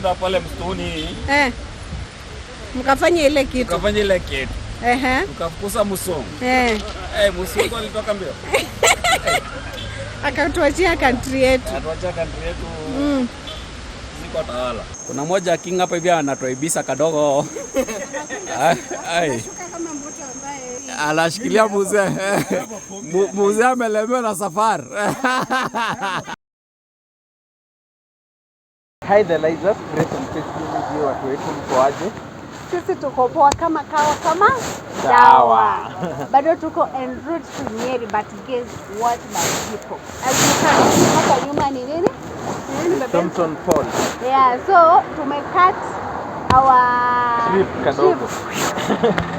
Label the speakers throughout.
Speaker 1: tukaenda pale msituni.
Speaker 2: Mkafanya ile kitu.
Speaker 1: Tukafukuza Musongo. Musongo alitoka mbio.
Speaker 2: Akatuachia country yetu.
Speaker 1: Ziko tawala. Kuna moja king hapa hivi anatoibisa kadogo.
Speaker 2: Kama mtu ambaye
Speaker 1: anashikilia mzee. Mzee amelemewa na safari.
Speaker 3: Hi there, Lizah. Great and tasty video. Watu wetu mko aje?
Speaker 2: Sisi tuko poa kama kawa kama dawa. Bado tuko en route to Nyeri, but guess what my people? As you can see, hapa nyuma ni nini?
Speaker 3: Thomson'S.
Speaker 2: Yeah, so tumecut our
Speaker 3: trip kadogo.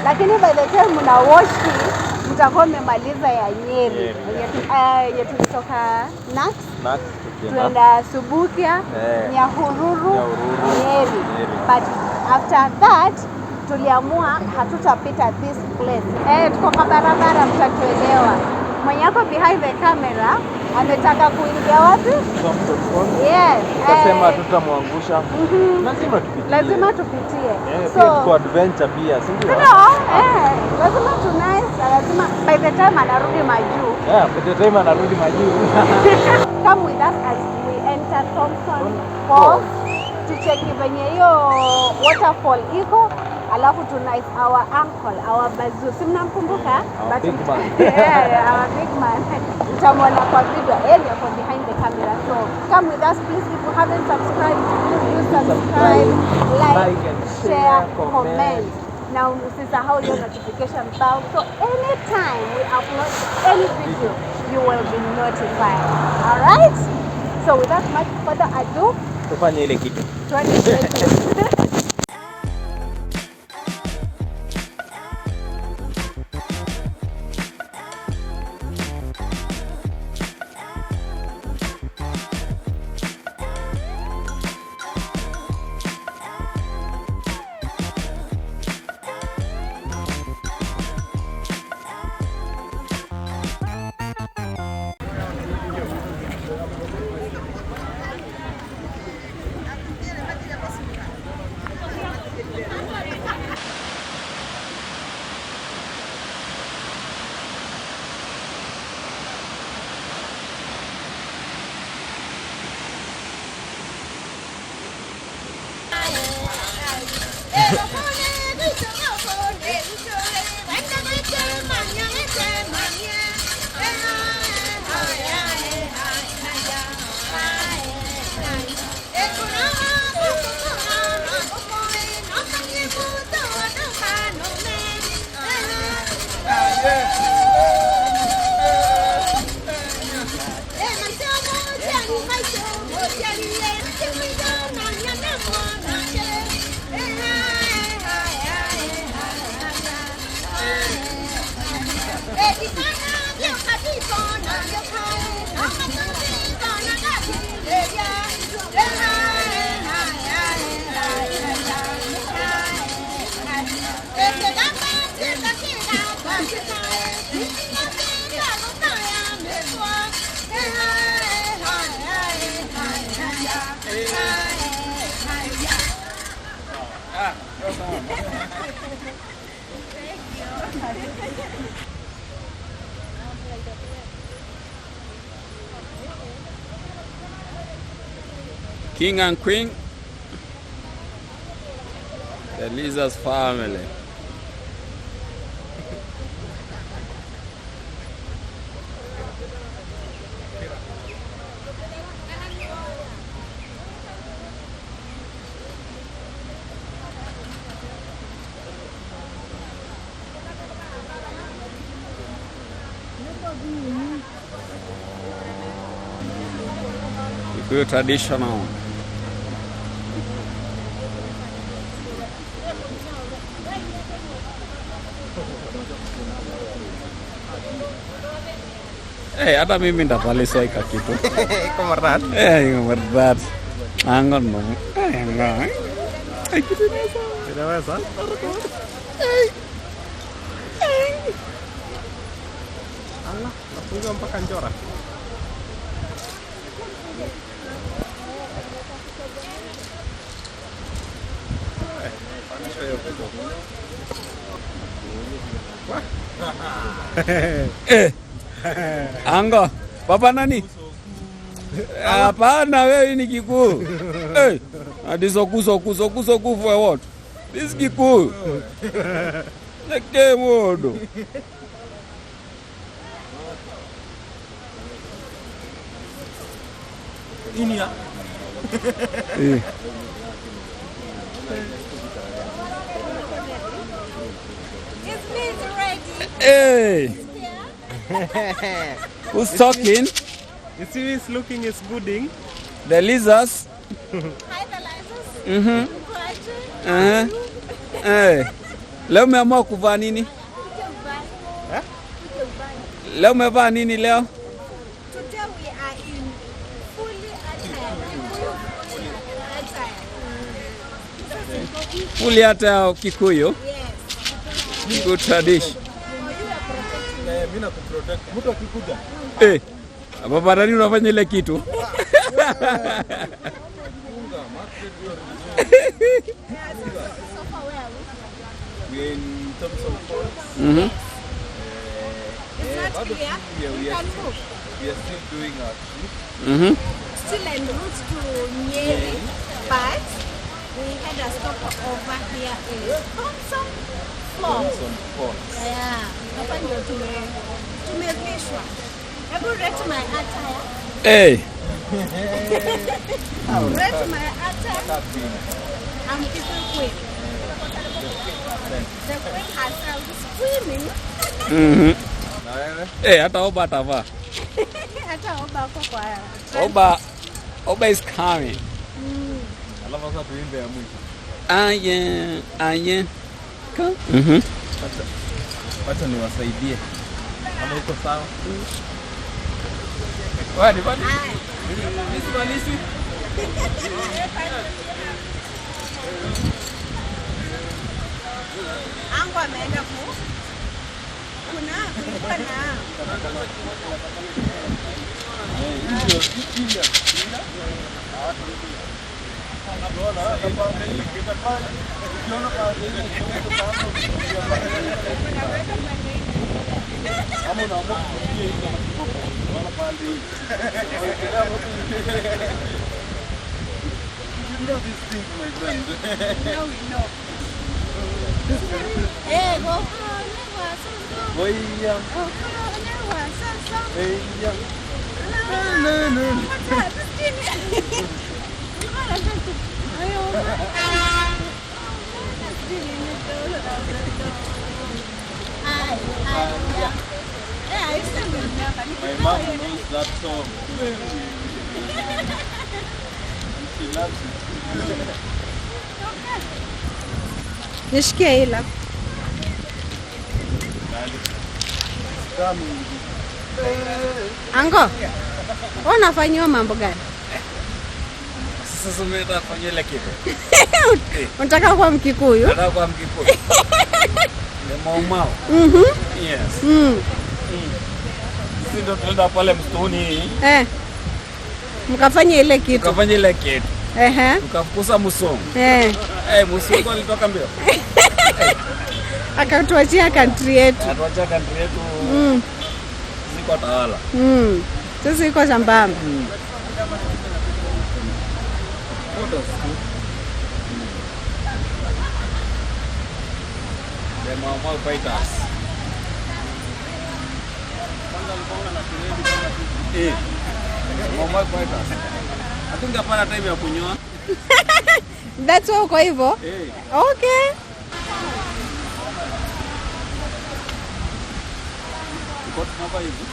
Speaker 2: Lakini by the time mna watch mtakuwa mmemaliza ya Nyeri. Yetu kutoka Nax. Tuenda Subukia, Nyahururu, Nyeri. But after that tuliamua hatutapita this place. Tuko kwa barabara, mtatuelewa. Mwenye yako behind the camera ametaka kuingia wapi? Yes.
Speaker 3: Tukasema tutamwangusha.
Speaker 2: Lazima tupitie.
Speaker 3: So kwa adventure pia, si ndio?
Speaker 2: Lazima lazima by the time anarudi majuu.
Speaker 3: By the time anarudi majuu.
Speaker 2: Come with us as we enter Thomson'S to check venye hiyo waterfall iko. Alafu tonight our uncle, our bazu, si mnamkumbuka?
Speaker 3: Our big man.
Speaker 2: Our big man. Utamwona kwa video, area for behind the camera. So come with us please. If you haven't subscribed, please do subscribe, like and share, comment. Now usisahau your notification bell, so anytime we upload any video, you will be notified. Alright? So without much further ado,
Speaker 3: tufanye ile kitu.
Speaker 1: King and Queen, the Lizah's family. Good traditional. Hata mimi ndapalisa ika kitu.
Speaker 3: Iko marat.
Speaker 1: Iko marat. Angon no. Angon.
Speaker 3: Inaweza? Allah, nafunga mpaka njora.
Speaker 1: Anga, papa nani? Hapana, wewe ni Kikuyu. Ati soku for what? This Kikuyu. Neke modo.
Speaker 3: Inia.
Speaker 1: Hey. Who's talking?
Speaker 4: You see who is looking is gooding?
Speaker 1: The Lizahs.
Speaker 2: Hi, the Lizahs.
Speaker 1: Hey. Leo umeamua kuvaa nini? Leo umevaa nini leo?
Speaker 2: Today we are in fully attire.
Speaker 1: Fully hata Kikuyu.
Speaker 2: Yes.
Speaker 1: Good tradition.
Speaker 3: Mimi nakuprotect. Mtu akikuja.
Speaker 1: Papa nani unafanya ile kitu?
Speaker 3: We are in Thomson'S.
Speaker 2: It's not clear. You can move.
Speaker 3: We are still doing our trip.
Speaker 2: Still en route to Nyeri, but we had a stop over here in Thomson'S. Yeah. Hapa ndio tumevishwa. Hebu rate my attire. Rate my attire. I'm Kikuyu queen. The queen herself is screaming.
Speaker 1: Hata Oba atavaa.
Speaker 2: Hata Oba ako kwa.
Speaker 1: Oba is coming.
Speaker 3: Alafu sasa tuimbe ya mwisho.
Speaker 1: Aye. Come.
Speaker 3: Wacha niwasaidie. Kama uko sawa.
Speaker 1: Wadi.
Speaker 2: Angu ameenda kulikuwa na
Speaker 3: My mom knows that song. She loves it.
Speaker 2: nishikie ila. Ango, unafanyiwa mambo gani?
Speaker 1: Sasa umeenda kufanya ile kitu.
Speaker 2: Unataka kuwa Mkikuyu?
Speaker 1: Nataka kuwa Mkikuyu. Ni maumau. Yes. Sisi ndio tunaenda pale msituni.
Speaker 2: Mkafanya ile kitu.
Speaker 1: Tukafanya ile kitu. Tukafukuza Musongo. Musongo alitoka mbio.
Speaker 2: Akatuachia country yetu.
Speaker 1: Atuachia country yetu. Siko tawala.
Speaker 2: Sisi iko shambamba.
Speaker 1: The Mau fighters. Mau fighters. Hatungepata time ya kunyoa.
Speaker 2: That's why uko hivyo? Okay.
Speaker 1: Got never hivi.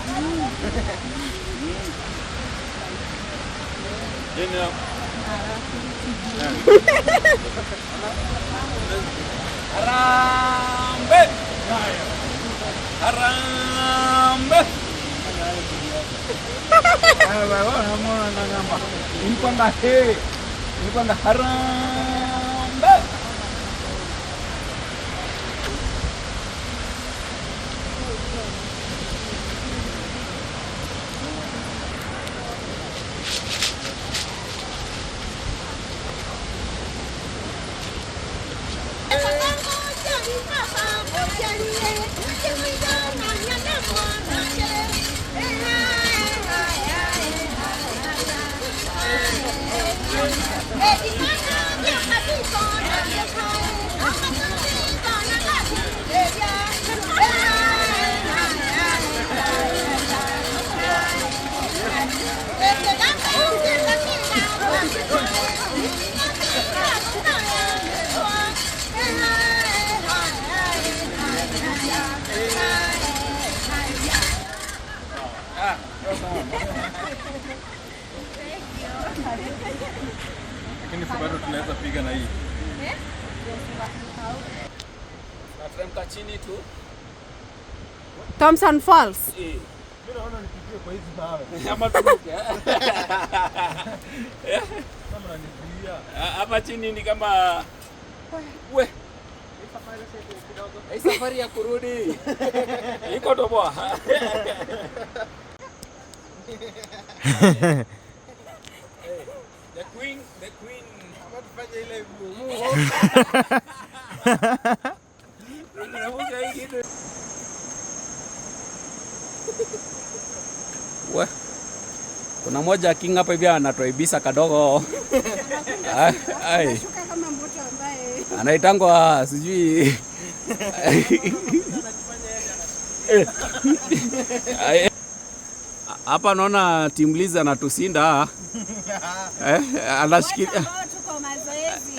Speaker 1: Jina. Harambe. Harambe. Ilikuwa harambe.
Speaker 3: Lakini bado tunaweza piga na hii.
Speaker 1: Nateremka chini tu.
Speaker 2: Thomson's Falls.
Speaker 3: Mimi naona nipigie kwa hizi mawe.
Speaker 1: Ama turuke.
Speaker 3: Kama unanizuia.
Speaker 1: Hapa chini ni kama we. Hii safari ya kurudi. Iko toboa. The queen.
Speaker 3: Kama tufanye ile mumu.
Speaker 1: We. Kuna moja king hapa hivi anatoibisa kadogo. Ai.
Speaker 2: Kama mtu ambaye
Speaker 1: Anaitangwa sijui. Hapa naona Team Lizah anatusinda.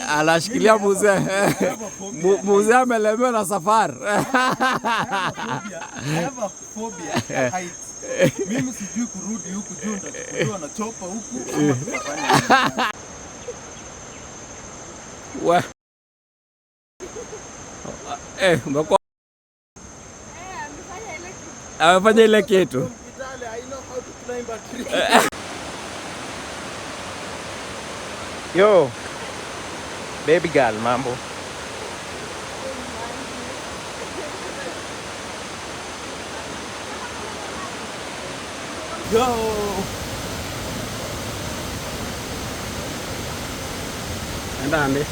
Speaker 1: Anashikilia mzee. Mzee amelemewa na safari.
Speaker 3: I have a phobia of heights. Mimi sijui kurudi huku juu, nitachukuliwa na chopa huku ama tutafanya.
Speaker 1: We. Mbona amefanya ile kitu.
Speaker 3: I know how to climb a tree. Yo, baby girl, mambo. Go.
Speaker 1: Anda.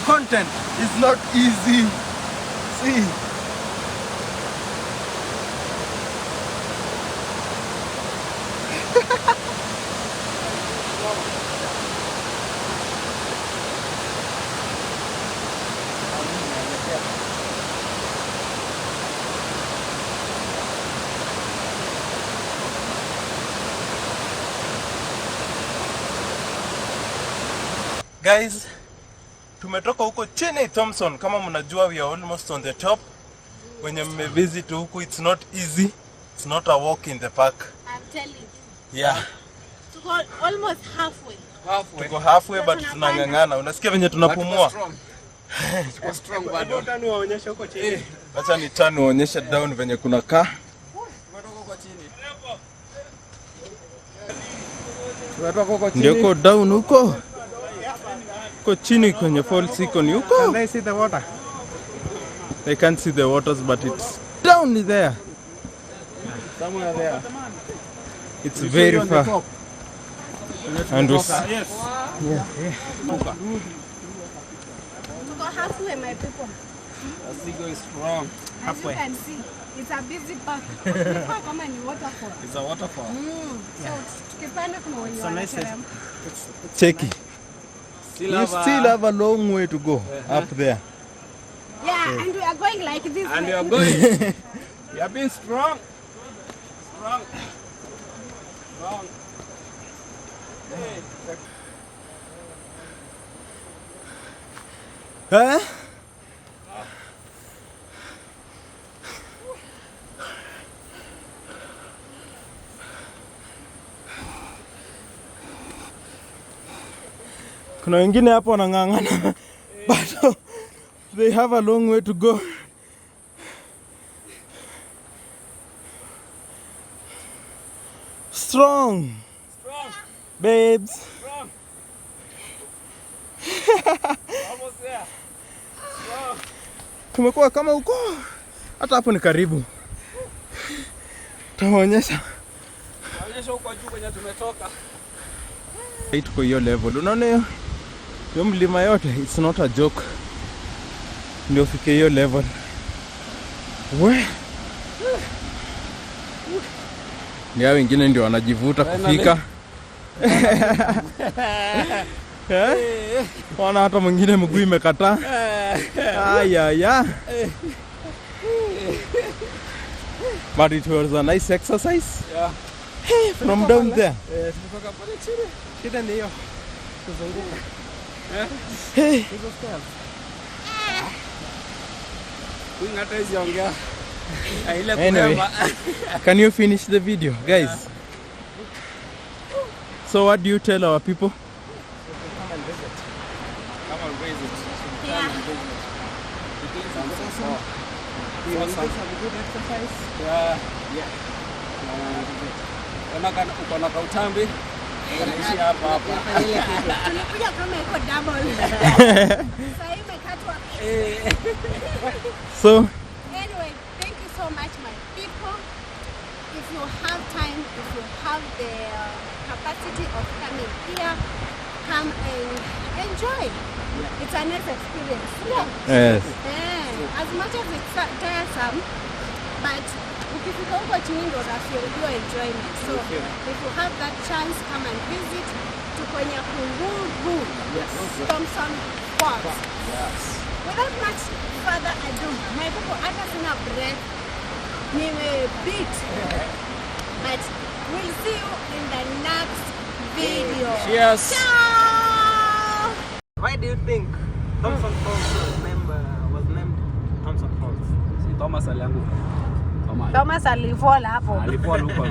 Speaker 3: Content is not easy. See. Guys, tumetoka huko chini Thomson. Kama mnajua, we are almost on the top. Wenye mmevisit huku, it's not easy. It's not a walk in the park.
Speaker 2: I'm telling you.
Speaker 3: Yeah.
Speaker 2: To go almost halfway.
Speaker 3: Tuko halfway but tunangangana. Unasikia venye tunapumua?
Speaker 1: Tuko strong bado.
Speaker 4: Tunaonyesha huko chini.
Speaker 3: Acha ni turn uonyeshe down venye kuna kaa. Ndio ko down huko. Ko chini kwenye falls iko ni huko.
Speaker 4: Can they see the water?
Speaker 3: They can't see the waters but it's down there.
Speaker 4: Somewhere there.
Speaker 3: It's very far. And we
Speaker 4: Yes.
Speaker 3: yeah.
Speaker 2: To go halfway, my people.
Speaker 1: Asigo is strong.
Speaker 2: Halfway. As you can see, it's a busy park. The park kama ni waterfall.
Speaker 1: It's a waterfall.
Speaker 2: So tukipanda kuna wenye wanateremka.
Speaker 3: Check it. You still have a long way to go up there.
Speaker 2: Yeah, and we are going like this.
Speaker 1: And
Speaker 2: way.
Speaker 1: you are going. You have been strong. Strong. Strong. Hey.
Speaker 3: Huh? Kuna wengine hapo wanang'ang'ana. But they have a long way to go. Strong.
Speaker 1: Strong.
Speaker 3: Babes.
Speaker 1: Strong. Almost there. Strong.
Speaker 3: Tumekuwa kama huko. Hata hapo ni karibu. Taonyesha.
Speaker 1: Naonyesha huko juu kwenye tumetoka.
Speaker 3: Tuko hiyo level. Unaona hiyo mlima yote, it's not a joke. Ndio fike hiyo level. We. Ni hao wengine ndio wanajivuta kufika. Wana hata mwingine mguu imekataa. Aya. But it was a nice exercise.
Speaker 1: Yeah.
Speaker 3: Hey, from down there.
Speaker 1: Tumetoka pale chini.
Speaker 4: Shida ni hiyo. Kuzunguka.
Speaker 3: Hey.
Speaker 1: Kuingata hizi ongea. Ile
Speaker 3: Anyway, can you finish the video, guys? So what do you tell our people?
Speaker 1: Come and visit. Come and visit.
Speaker 2: Yeah.
Speaker 1: You want some good exercise? Yeah. Uko na kautambi. Unaishi hapa hapa.
Speaker 2: Tulikuja kama iko double. Sasa imekatwa.
Speaker 3: So,
Speaker 2: Anyway, thank you so much, my people. If you have time, if you have the capacity of coming here, come and enjoy. It's a nice experience.
Speaker 3: yes.
Speaker 2: As much as it's tiresome, but ukifika huko chini ndo unafeel your enjoyment. So if you have that chance, come and visit. Tuko Nyahururu, Thomson'S.
Speaker 1: Yes.
Speaker 2: Without much further ado, my people, hata sina breath, beat. But we'll see you in the next video.
Speaker 1: Cheers.
Speaker 2: Ciao!
Speaker 4: Why do you think Thomson'S was named Thomson'S Falls?
Speaker 1: Si Thomas alianguka.
Speaker 2: Thomas alifall hapo.
Speaker 1: Alifall huko.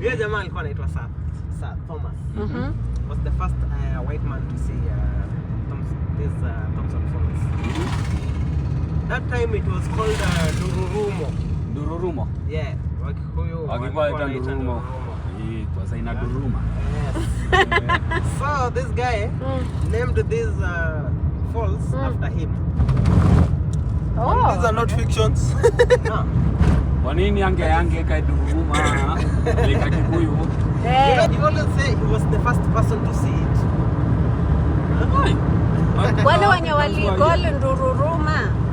Speaker 4: Yule jamaa alikuwa anaitwa Sir Thomas. Was the first white man to see Thomson'S Falls. That time it was called
Speaker 1: Nyahururu.
Speaker 4: Yeah, Wakikuyu
Speaker 1: Wakikuwa ita Nyahururu. Hii kwa saina Nyahururu.
Speaker 4: So this guy named these falls after him.
Speaker 2: Oh.
Speaker 3: These are not fictions.
Speaker 4: No.
Speaker 1: Kwa nini angeka Nyahururu leka Kikuyu?
Speaker 4: He always say he was the first person to see it.
Speaker 2: Wale wenye walicall Nyahururu.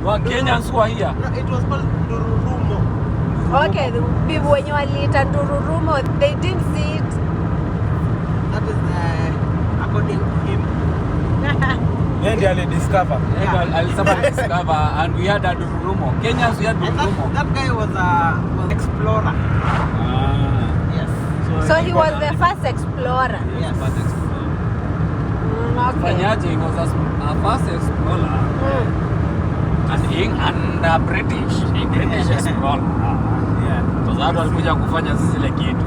Speaker 1: Wa Kenyans who are here.
Speaker 4: No, it was called Nyahururu.
Speaker 2: Okay, the people when you waliita Nyahururu, they didn't see it.
Speaker 4: That is according to him.
Speaker 3: Ndiye alidiscover.
Speaker 1: Discover and we had a Nyahururu. Kenyans we had Nyahururu.
Speaker 4: That guy was an explorer. Yes.
Speaker 2: So he was the first explorer.
Speaker 4: Yes.
Speaker 2: Okay.
Speaker 1: Fanyaje, he was a first explorer. And British explorer. Yeah. So that walikuja kufanya sisi ile kitu.